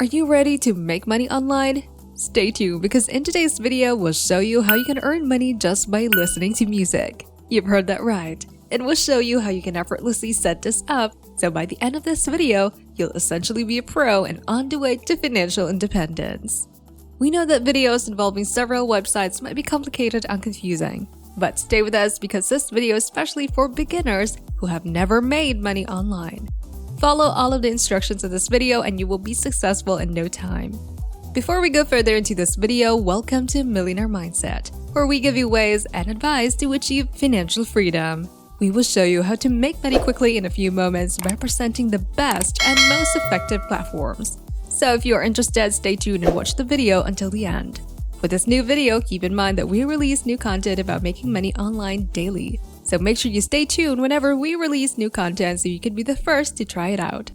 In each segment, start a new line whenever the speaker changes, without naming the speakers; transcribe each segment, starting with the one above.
Are you ready to make money online? Stay tuned because in today's video, we'll show you how you can earn money just by listening to music. You've heard that right. And we'll show you how you can effortlessly set this up, so by the end of this video, you'll essentially be a pro and on the way to financial independence. We know that videos involving several websites might be complicated and confusing, but stay with us because this video is especially for beginners who have never made money online. Follow all of the instructions in this video and you will be successful in no time. Before we go further into this video, welcome to Millionaire Mindset, where we give you ways and advice to achieve financial freedom. We will show you how to make money quickly in a few moments by presenting the best and most effective platforms. So if you are interested, stay tuned and watch the video until the end. For this new video, keep in mind that we release new content about making money online daily. So make sure you stay tuned whenever we release new content so you can be the first to try it out.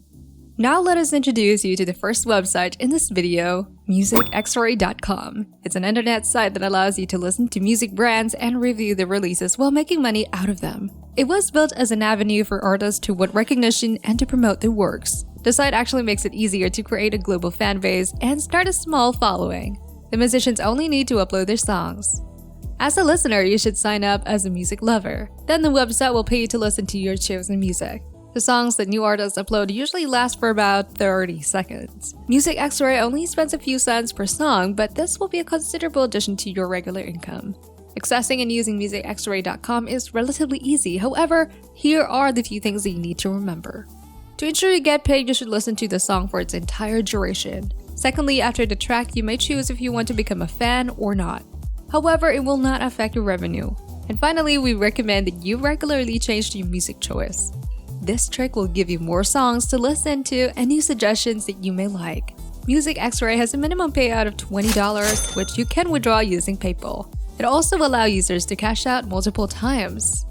Now let us introduce you to the first website in this video, musicxray.com. It's an internet site that allows you to listen to music brands and review the releases while making money out of them. It was built as an avenue for artists to win recognition and to promote their works. The site actually makes it easier to create a global fan base and start a small following. The musicians only need to upload their songs. As a listener, you should sign up as a music lover. Then the website will pay you to listen to your chosen music. The songs that new artists upload usually last for about 30 seconds. Music Xray only spends a few cents per song, but this will be a considerable addition to your regular income. Accessing and using musicxray.com is relatively easy. However, here are the few things that you need to remember. To ensure you get paid, you should listen to the song for its entire duration. Secondly, after the track, you may choose if you want to become a fan or not. However, it will not affect your revenue. And finally, we recommend that you regularly change your music choice. This trick will give you more songs to listen to and new suggestions that you may like. Music Xray has a minimum payout of $20, which you can withdraw using PayPal. It also allows users to cash out multiple times.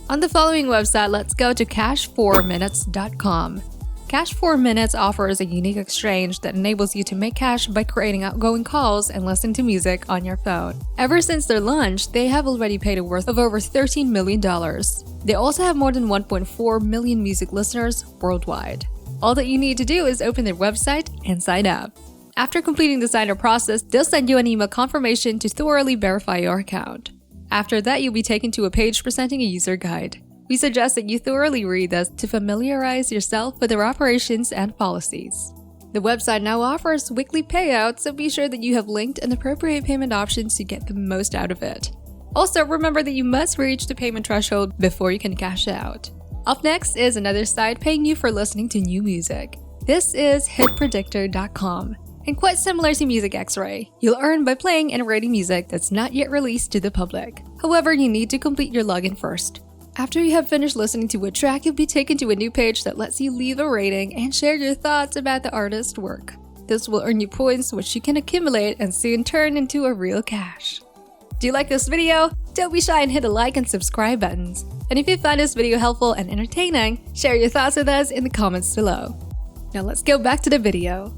On the following website, let's go to cash4minutes.com. Cash 4 Minutes offers a unique exchange that enables you to make cash by creating outgoing calls and listening to music on your phone. Ever since their launch, they have already paid a worth of over $13 million. They also have more than 1.4 million music listeners worldwide. All that you need to do is open their website and sign up. After completing the sign-up process, they'll send you an email confirmation to thoroughly verify your account. After that, you'll be taken to a page presenting a user guide. We suggest that you thoroughly read this to familiarize yourself with their operations and policies. The website now offers weekly payouts, so be sure that you have linked and appropriate payment options to get the most out of it. Also, remember that you must reach the payment threshold before you can cash out. Up next is another site paying you for listening to new music. This is hitpredictor.com. And quite similar to Music Xray, you'll earn by playing and rating music that's not yet released to the public. However, you need to complete your login first. After you have finished listening to a track, you'll be taken to a new page that lets you leave a rating and share your thoughts about the artist's work. This will earn you points which you can accumulate and soon turn into a real cash. Do you like this video? Don't be shy and hit the like and subscribe buttons. And if you found this video helpful and entertaining, share your thoughts with us in the comments below. Now let's go back to the video.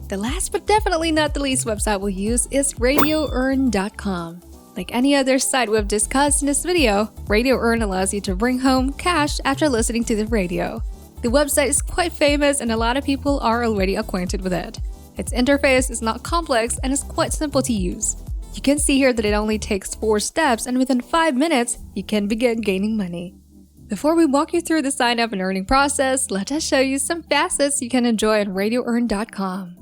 The last but definitely not the least website we'll use is RadioEarn.com. Like any other site we've discussed in this video, RadioEarn allows you to bring home cash after listening to the radio. The website is quite famous and a lot of people are already acquainted with it. Its interface is not complex and is quite simple to use. You can see here that it only takes 4 steps and within 5 minutes, you can begin gaining money. Before we walk you through the sign up and earning process, let us show you some facets you can enjoy on RadioEarn.com.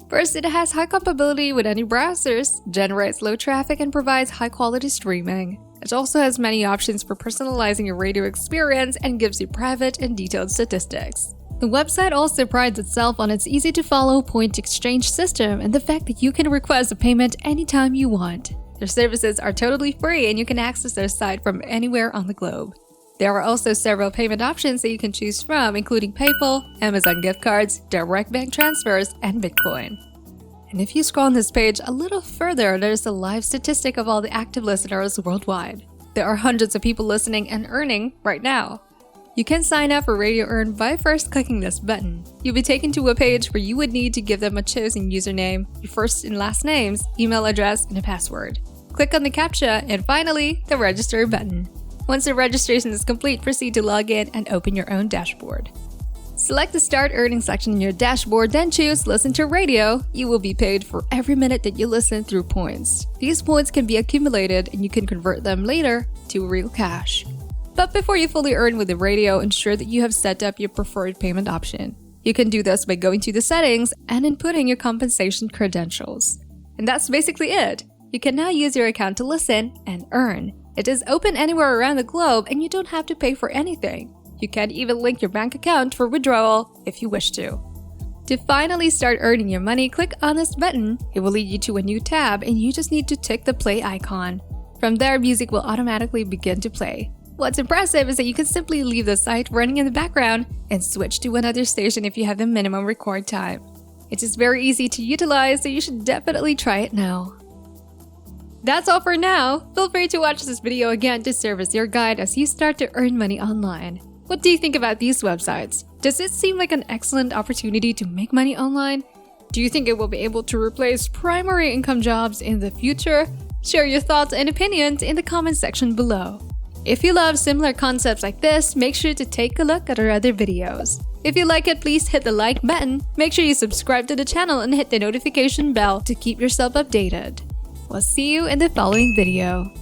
First, it has high compatibility with any browsers, generates low traffic, and provides high-quality streaming. It also has many options for personalizing your radio experience and gives you private and detailed statistics. The website also prides itself on its easy-to-follow point exchange system and the fact that you can request a payment anytime you want. Their services are totally free and you can access their site from anywhere on the globe. There are also several payment options that you can choose from, including PayPal, Amazon gift cards, direct bank transfers, and Bitcoin. And if you scroll on this page a little further, there's a live statistic of all the active listeners worldwide. There are hundreds of people listening and earning right now. You can sign up for RadioEarn by first clicking this button. You'll be taken to a page where you would need to give them a chosen username, your first and last names, email address, and a password. Click on the CAPTCHA, and finally, the register button. Once the registration is complete, proceed to log in and open your own dashboard. Select the Start Earning section in your dashboard, then choose Listen to Radio. You will be paid for every minute that you listen through points. These points can be accumulated and you can convert them later to real cash. But before you fully earn with the radio, ensure that you have set up your preferred payment option. You can do this by going to the settings and inputting your compensation credentials. And that's basically it. You can now use your account to listen and earn. It is open anywhere around the globe and you don't have to pay for anything. You can even link your bank account for withdrawal if you wish to. To finally start earning your money, click on this button. It will lead you to a new tab and you just need to tick the play icon. From there, music will automatically begin to play. What's impressive is that you can simply leave the site running in the background and switch to another station if you have the minimum record time. It is very easy to utilize, so you should definitely try it now. That's all for now. Feel free to watch this video again to serve as your guide as you start to earn money online. What do you think about these websites? Does it seem like an excellent opportunity to make money online? Do you think it will be able to replace primary income jobs in the future? Share your thoughts and opinions in the comment section below. If you love similar concepts like this, make sure to take a look at our other videos. If you like it, please hit the like button. Make sure you subscribe to the channel and hit the notification bell to keep yourself updated. We'll see you in the following video.